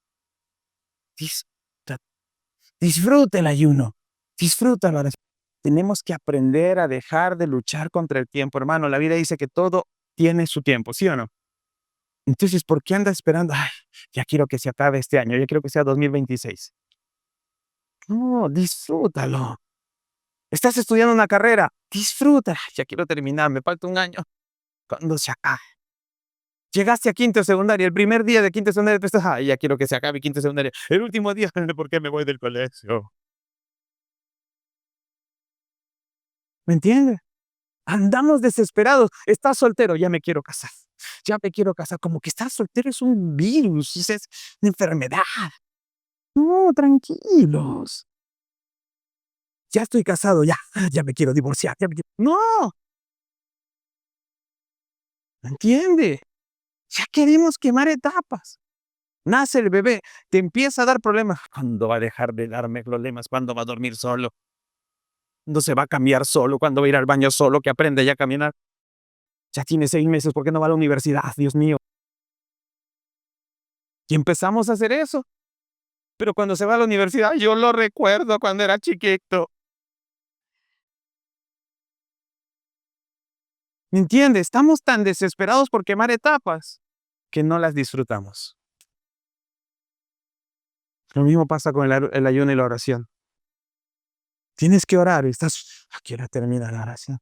[SPEAKER 1] Disfruta, disfruta el ayuno. Disfrútalo. Tenemos que aprender a dejar de luchar contra el tiempo, hermano. La Biblia dice que todo tiene su tiempo, ¿sí o no? Entonces, ¿por qué anda esperando? Ay, ya quiero que se acabe este año, ya quiero que sea 2026. No, disfrútalo. Estás estudiando una carrera, disfruta. Ya quiero terminar, me falta un año. Cuando se acabe. Llegaste a quinto de secundaria, el primer día de quinto de secundaria, tú estás, ay, ya quiero que se acabe quinto de secundaria. El último día, ¿por qué me voy del colegio? ¿Me entiendes? Andamos desesperados. Estás soltero, ya me quiero casar. Ya me quiero casar. Como que estar soltero es un virus, es una enfermedad. No, tranquilos. Ya estoy casado, ya me quiero divorciar. No, ¿entiende? Ya queremos quemar etapas. Nace el bebé, te empieza a dar problemas. ¿Cuándo va a dejar de darme problemas? ¿Cuándo va a dormir solo? ¿Cuándo se va a cambiar solo? ¿Cuándo va a ir al baño solo? Que aprende ya a caminar. Ya tiene 6 meses, ¿por qué no va a la universidad? Dios mío. Y empezamos a hacer eso. Pero cuando se va a la universidad, yo lo recuerdo cuando era chiquito. ¿Me entiendes? Estamos tan desesperados por quemar etapas que no las disfrutamos. Lo mismo pasa con el ayuno y la oración. Tienes que orar y estás, quiero terminar la oración.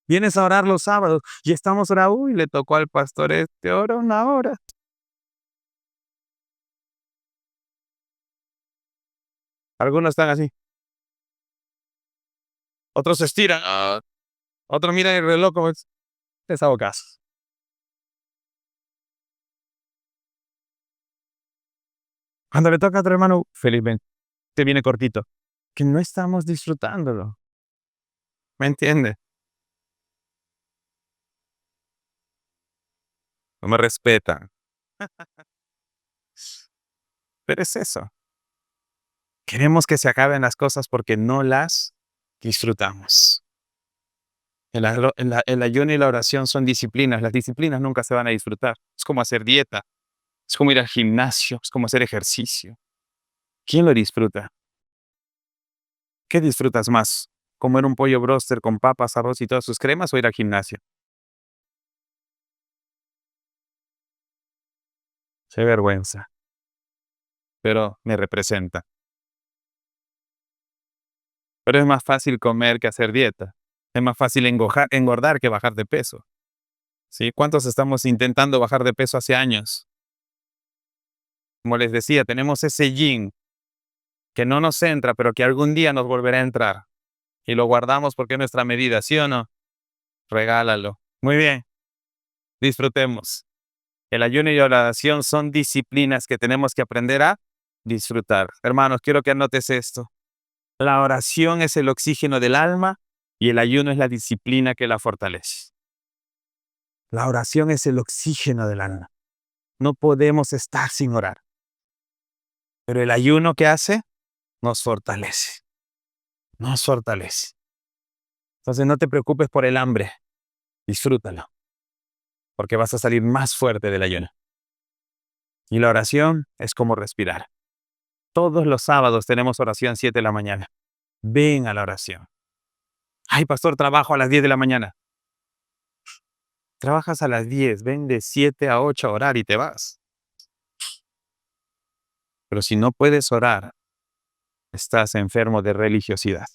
[SPEAKER 1] Vienes a orar los sábados y estamos orando, uy, le tocó al pastor ora 1 hora. Algunos están así. Otros se estiran. Otro mira el reloj como es abocado. Cuando le toca a otro hermano, felizmente, te viene cortito. Que no estamos disfrutándolo. ¿Me entiende? No me respetan. Pero es eso. Queremos que se acaben las cosas porque no las disfrutamos. El ayuno y la oración son disciplinas. Las disciplinas nunca se van a disfrutar. Es como hacer dieta. Es como ir al gimnasio. Es como hacer ejercicio. ¿Quién lo disfruta? ¿Qué disfrutas más? ¿Comer un pollo broster con papas, arroz y todas sus cremas o ir al gimnasio? Qué vergüenza. Pero me representa. Pero es más fácil comer que hacer dieta. Es más fácil engordar que bajar de peso. ¿Sí? ¿Cuántos estamos intentando bajar de peso hace años? Como les decía, tenemos ese yin que no nos entra, pero que algún día nos volverá a entrar. Y lo guardamos porque es nuestra medida, ¿sí o no? Regálalo. Muy bien, disfrutemos. El ayuno y la oración son disciplinas que tenemos que aprender a disfrutar. Hermanos, quiero que anotes esto. La oración es el oxígeno del alma y el ayuno es la disciplina que la fortalece. La oración es el oxígeno del alma. No podemos estar sin orar. Pero el ayuno, ¿qué hace? Nos fortalece. Nos fortalece. Entonces no te preocupes por el hambre. Disfrútalo. Porque vas a salir más fuerte del ayuno. Y la oración es como respirar. Todos los sábados tenemos oración 7 de la mañana. Ven a la oración. Ay, pastor, trabajo a las 10 de la mañana. Trabajas a las 10, ven de 7 a 8 a orar y te vas. Pero si no puedes orar, estás enfermo de religiosidad.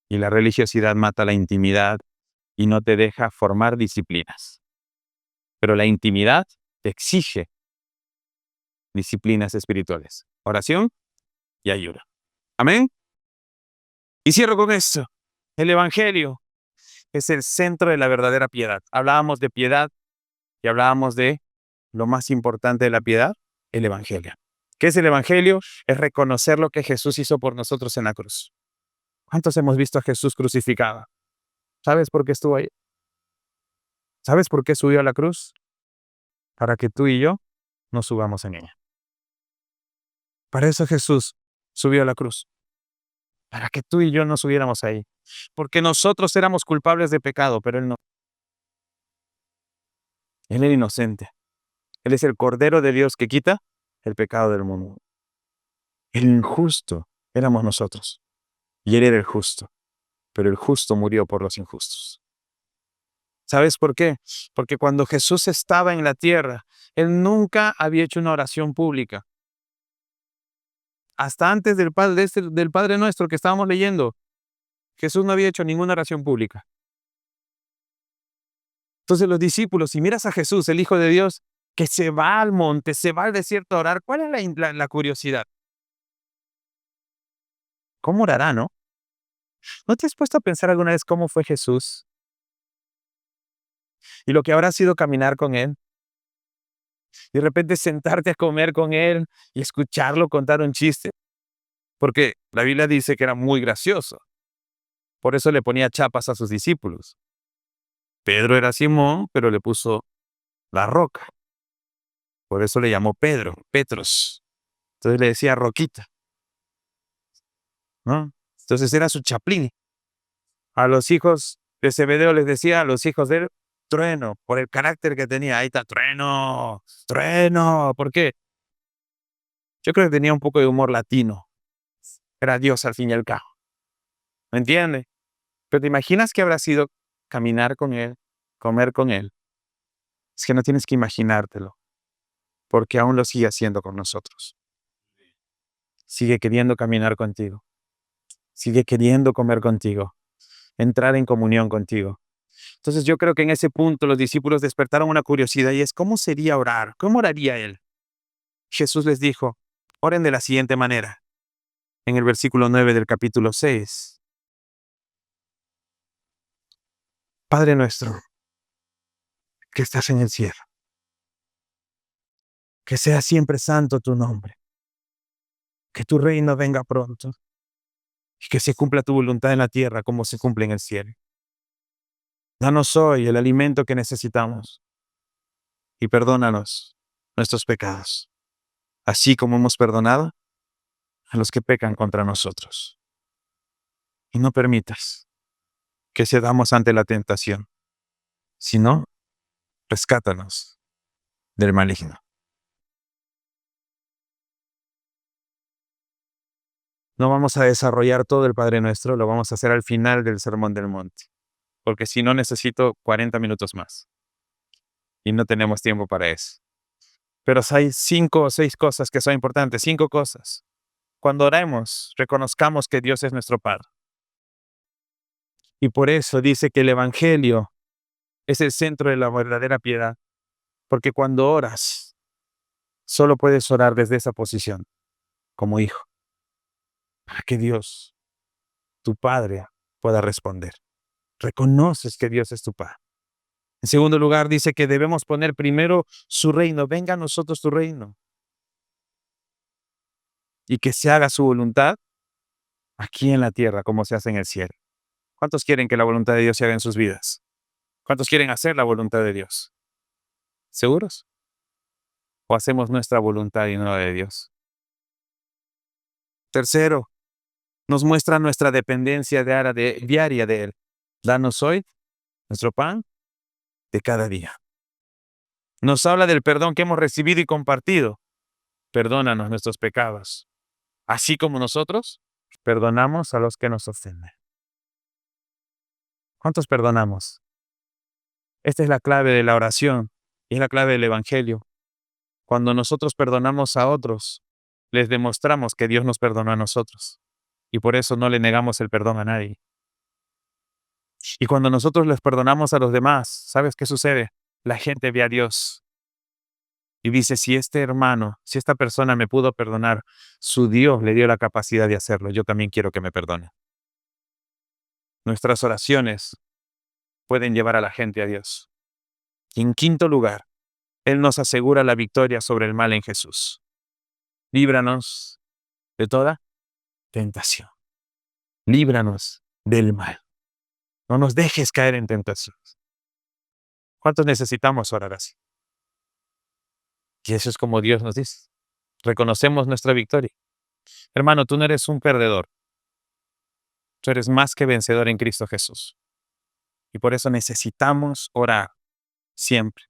[SPEAKER 1] Y la religiosidad mata la intimidad y no te deja formar disciplinas. Pero la intimidad te exige disciplinas espirituales. Oración y ayuda. Amén. Y cierro con esto. El Evangelio es el centro de la verdadera piedad. Hablábamos de piedad y hablábamos de lo más importante de la piedad, el Evangelio. ¿Qué es el Evangelio? Es reconocer lo que Jesús hizo por nosotros en la cruz. ¿Cuántos hemos visto a Jesús crucificado? ¿Sabes por qué estuvo ahí? ¿Sabes por qué subió a la cruz? Para que tú y yo no subamos en ella. Para eso Jesús subió a la cruz. Para que tú y yo no subiéramos ahí. Porque nosotros éramos culpables de pecado, pero Él no. Él era inocente. Él es el Cordero de Dios que quita el pecado del mundo. El injusto éramos nosotros. Y Él era el justo. Pero el justo murió por los injustos. ¿Sabes por qué? Porque cuando Jesús estaba en la tierra, Él nunca había hecho una oración pública. Hasta antes del Padre Nuestro que estábamos leyendo, Jesús no había hecho ninguna oración pública. Entonces los discípulos, si miras a Jesús, el Hijo de Dios, que se va al monte, se va al desierto a orar, ¿cuál es la curiosidad? ¿Cómo orará, no? ¿No te has puesto a pensar alguna vez cómo fue Jesús? Y lo que habrá sido caminar con Él. Y de repente sentarte a comer con Él y escucharlo contar un chiste. Porque la Biblia dice que era muy gracioso. Por eso le ponía chapas a sus discípulos. Pedro era Simón, pero le puso la roca. Por eso le llamó Pedro, Petros. Entonces le decía Roquita, ¿no? Entonces era su chaplín. A los hijos de Zebedeo les decía a los hijos de él, trueno, por el carácter que tenía. Ahí está, trueno, trueno. ¿Por qué? Yo creo que tenía un poco de humor latino. Era Dios al fin y al cabo. ¿Me entiendes? Pero ¿te imaginas que habrá sido caminar con Él, comer con Él? Es que no tienes que imaginártelo, porque aún lo sigue haciendo con nosotros. Sigue queriendo caminar contigo. Sigue queriendo comer contigo, entrar en comunión contigo. Entonces yo creo que en ese punto los discípulos despertaron una curiosidad y es, ¿cómo sería orar? ¿Cómo oraría Él? Jesús les dijo, oren de la siguiente manera. en el versículo 9 del capítulo 6. Padre nuestro, que estás en el cielo, que sea siempre santo tu nombre, que tu reino venga pronto y que se cumpla tu voluntad en la tierra como se cumple en el cielo. Danos hoy el alimento que necesitamos y perdónanos nuestros pecados, así como hemos perdonado a los que pecan contra nosotros. Y no permitas que cedamos ante la tentación, sino rescátanos del maligno. No vamos a desarrollar todo el Padre Nuestro, lo vamos a hacer al final del Sermón del Monte, porque si no necesito 40 minutos más y no tenemos tiempo para eso. Pero hay 5 o 6 cosas que son importantes, 5 cosas. Cuando oremos, reconozcamos que Dios es nuestro Padre. Y por eso dice que el Evangelio es el centro de la verdadera piedad, porque cuando oras, solo puedes orar desde esa posición, como hijo, para que Dios, tu Padre, pueda responder. Reconoces que Dios es tu Padre. En segundo lugar, dice que debemos poner primero su reino. Venga a nosotros tu reino. Y que se haga su voluntad aquí en la tierra como se hace en el cielo. ¿Cuántos quieren que la voluntad de Dios se haga en sus vidas? ¿Cuántos quieren hacer la voluntad de Dios? ¿Seguros? ¿O hacemos nuestra voluntad y no la de Dios? Tercero, nos muestra nuestra dependencia diaria de Él. Danos hoy nuestro pan de cada día. Nos habla del perdón que hemos recibido y compartido. Perdónanos nuestros pecados, así como nosotros perdonamos a los que nos ofenden. ¿Cuántos perdonamos? Esta es la clave de la oración y es la clave del Evangelio. Cuando nosotros perdonamos a otros, les demostramos que Dios nos perdonó a nosotros. Y por eso no le negamos el perdón a nadie. Y cuando nosotros les perdonamos a los demás, ¿sabes qué sucede? La gente ve a Dios y dice, si este hermano, si esta persona me pudo perdonar, su Dios le dio la capacidad de hacerlo, yo también quiero que me perdone. Nuestras oraciones pueden llevar a la gente a Dios. Y en quinto lugar, Él nos asegura la victoria sobre el mal en Jesús. Líbranos de toda tentación. Líbranos del mal. No nos dejes caer en tentación. ¿Cuántos necesitamos orar así? Y eso es como Dios nos dice. Reconocemos nuestra victoria. Hermano, tú no eres un perdedor. Tú eres más que vencedor en Cristo Jesús. Y por eso necesitamos orar siempre.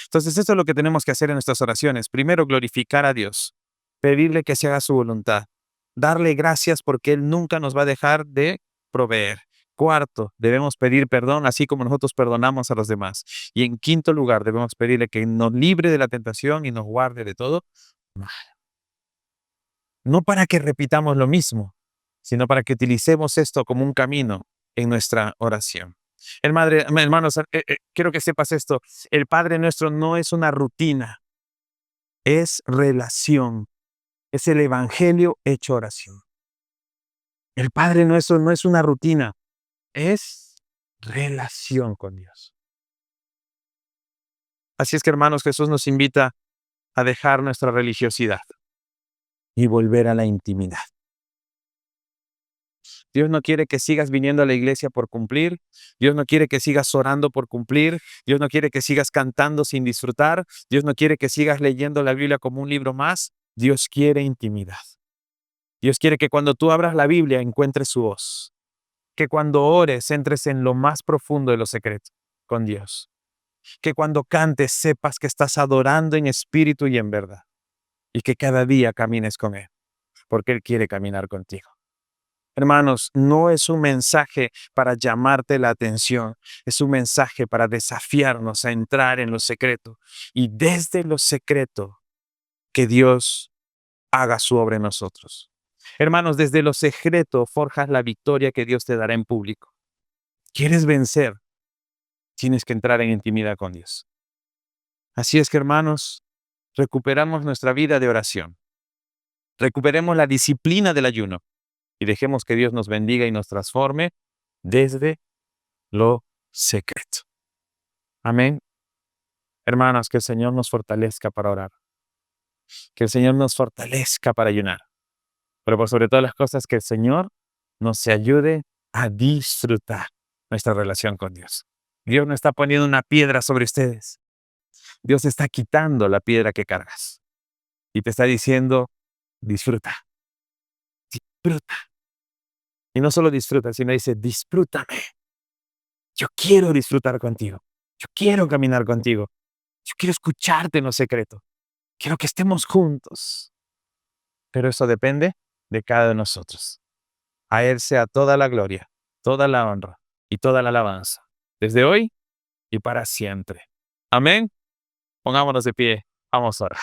[SPEAKER 1] Entonces, esto es lo que tenemos que hacer en nuestras oraciones. Primero, glorificar a Dios. Pedirle que se haga su voluntad. Darle gracias porque Él nunca nos va a dejar de proveer. Cuarto, debemos pedir perdón así como nosotros perdonamos a los demás. Y en quinto lugar, debemos pedirle que nos libre de la tentación y nos guarde de todo mal. No para que repitamos lo mismo, sino para que utilicemos esto como un camino en nuestra oración. Hermanos, quiero que sepas esto. El Padre Nuestro no es una rutina, es relación. Es el Evangelio hecho oración. El Padre Nuestro no es una rutina, es relación con Dios. Así es que, hermanos, Jesús nos invita a dejar nuestra religiosidad y volver a la intimidad. Dios no quiere que sigas viniendo a la iglesia por cumplir. Dios no quiere que sigas orando por cumplir. Dios no quiere que sigas cantando sin disfrutar. Dios no quiere que sigas leyendo la Biblia como un libro más. Dios quiere intimidad. Dios quiere que cuando tú abras la Biblia encuentres su voz. Que cuando ores entres en lo más profundo de lo secreto con Dios. Que cuando cantes sepas que estás adorando en espíritu y en verdad. Y que cada día camines con Él, porque Él quiere caminar contigo. Hermanos, no es un mensaje para llamarte la atención, es un mensaje para desafiarnos a entrar en lo secreto y desde lo secreto que Dios haga su obra en nosotros. Hermanos, desde lo secreto forjas la victoria que Dios te dará en público. ¿Quieres vencer? Tienes que entrar en intimidad con Dios. Así es que, hermanos, recuperamos nuestra vida de oración. Recuperemos la disciplina del ayuno. y dejemos que Dios nos bendiga y nos transforme desde lo secreto. Amén. Hermanos, que el Señor nos fortalezca para orar. Que el Señor nos fortalezca para ayunar. Pero por sobre todas las cosas, que el Señor nos ayude a disfrutar nuestra relación con Dios. Dios no está poniendo una piedra sobre ustedes. Dios está quitando la piedra que cargas. Y te está diciendo, disfruta. Disfruta. Y no solo disfruta, sino dice, disfrútame. Yo quiero disfrutar contigo. Yo quiero caminar contigo. Yo quiero escucharte en lo secreto. Quiero que estemos juntos. Pero eso depende de cada uno de nosotros. A Él sea toda la gloria, toda la honra y toda la alabanza, desde hoy y para siempre. Amén. Pongámonos de pie. Vamos a orar.